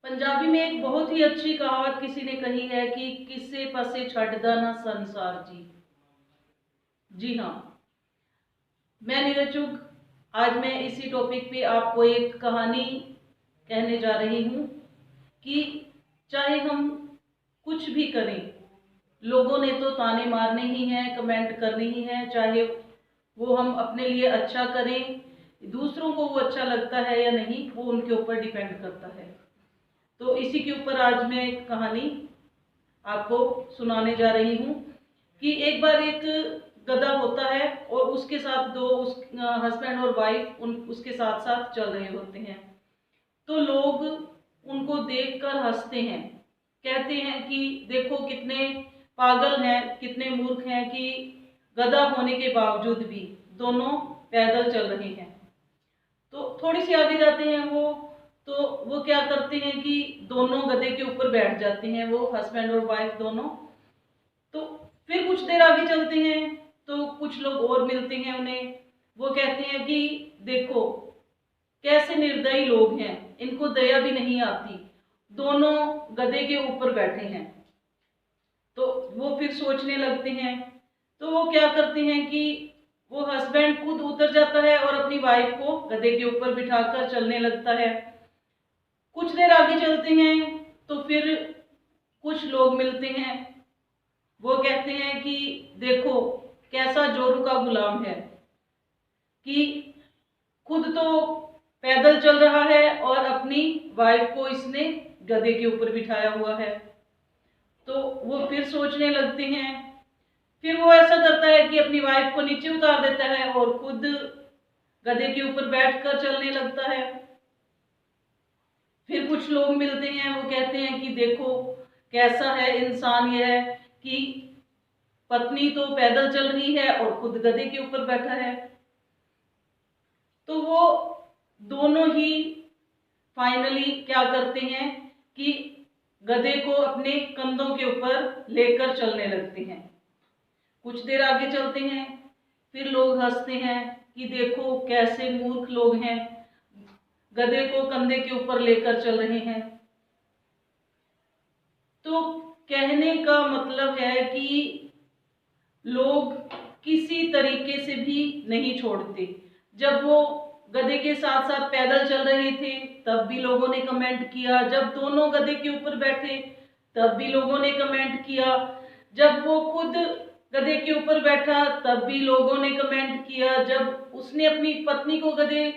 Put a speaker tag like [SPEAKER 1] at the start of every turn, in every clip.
[SPEAKER 1] पंजाबी में एक बहुत ही अच्छी कहावत किसी ने कही है कि किसे पसे छड्डदा ना संसार जी। जी हाँ, मैं नीरज चुग आज मैं इसी टॉपिक पे आपको एक कहानी कहने जा रही हूँ कि चाहे हम कुछ भी करें, लोगों ने तो ताने मारने ही हैं, कमेंट करने ही हैं। चाहे वो हम अपने लिए अच्छा करें, दूसरों को वो अच्छा लगता है या नहीं, वो उनके ऊपर डिपेंड करता है। तो इसी के ऊपर आज मैं एक कहानी आपको सुनाने जा रही हूँ कि एक बार एक गधा होता है और उसके साथ दो हस्बैंड और वाइफ उसके साथ साथ चल रहे होते हैं। तो लोग उनको देखकर हंसते हैं, कहते हैं कि देखो कितने पागल हैं, कितने मूर्ख हैं कि गधा होने के बावजूद भी दोनों पैदल चल रहे हैं। तो थोड़ी सी आगे जाते हैं तो वो क्या करते हैं कि दोनों गधे के ऊपर बैठ जाते हैं, वो हस्बैंड और वाइफ दोनों। तो फिर कुछ देर आगे चलते हैं तो कुछ लोग और मिलते हैं उन्हें। वो कहते हैं कि देखो कैसे निर्दयी लोग हैं, इनको दया भी नहीं आती, दोनों गधे के ऊपर बैठे हैं। तो वो फिर सोचने लगते हैं। तो वो क्या करते हैं कि वो हस्बैंड खुद उतर जाता है और अपनी वाइफ को गधे के ऊपर बिठाकर चलने लगता है। कुछ देर आगे चलते हैं तो फिर कुछ लोग मिलते हैं। वो कहते हैं कि देखो कैसा जोरू का गुलाम है कि खुद तो पैदल चल रहा है और अपनी वाइफ को इसने गधे के ऊपर बिठाया हुआ है। तो वो फिर सोचने लगते हैं। फिर वो ऐसा करता है कि अपनी वाइफ को नीचे उतार देता है और खुद गधे के ऊपर बैठकर चलने लगता है। फिर कुछ लोग मिलते हैं, वो कहते हैं कि देखो कैसा है इंसान यह कि पत्नी तो पैदल चल रही है और खुद गधे के ऊपर बैठा है। तो वो दोनों ही फाइनली क्या करते हैं कि गधे को अपने कंधों के ऊपर लेकर चलने लगते हैं। कुछ देर आगे चलते हैं, फिर लोग हंसते हैं कि देखो कैसे मूर्ख लोग हैं, गधे को कंधे के ऊपर लेकर चल रहे हैं। तो कहने का मतलब है कि लोग किसी तरीके से भी नहीं छोड़ते। जब वो गधे के साथ साथ पैदल चल रहे थे तब भी लोगों ने कमेंट किया, जब दोनों गधे के ऊपर बैठे तब भी लोगों ने कमेंट किया, जब वो खुद गधे के ऊपर बैठा तब भी लोगों ने कमेंट किया, जब उसने अपनी पत्नी को गधे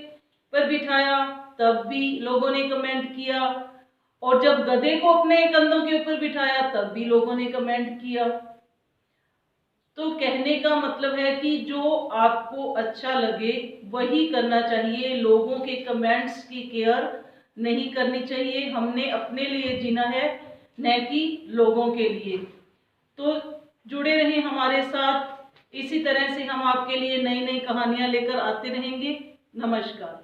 [SPEAKER 1] पर बिठाया तब भी लोगों ने कमेंट किया, और जब गधे को अपने कंधों के ऊपर बिठाया तब भी लोगों ने कमेंट किया। तो कहने का मतलब है कि जो आपको अच्छा लगे वही करना चाहिए, लोगों के कमेंट्स की केयर नहीं करनी चाहिए। हमने अपने लिए जीना है, न कि लोगों के लिए। तो जुड़े रहें हमारे साथ, इसी तरह से हम आपके लिए नई नई कहानियां लेकर आते रहेंगे। नमस्कार।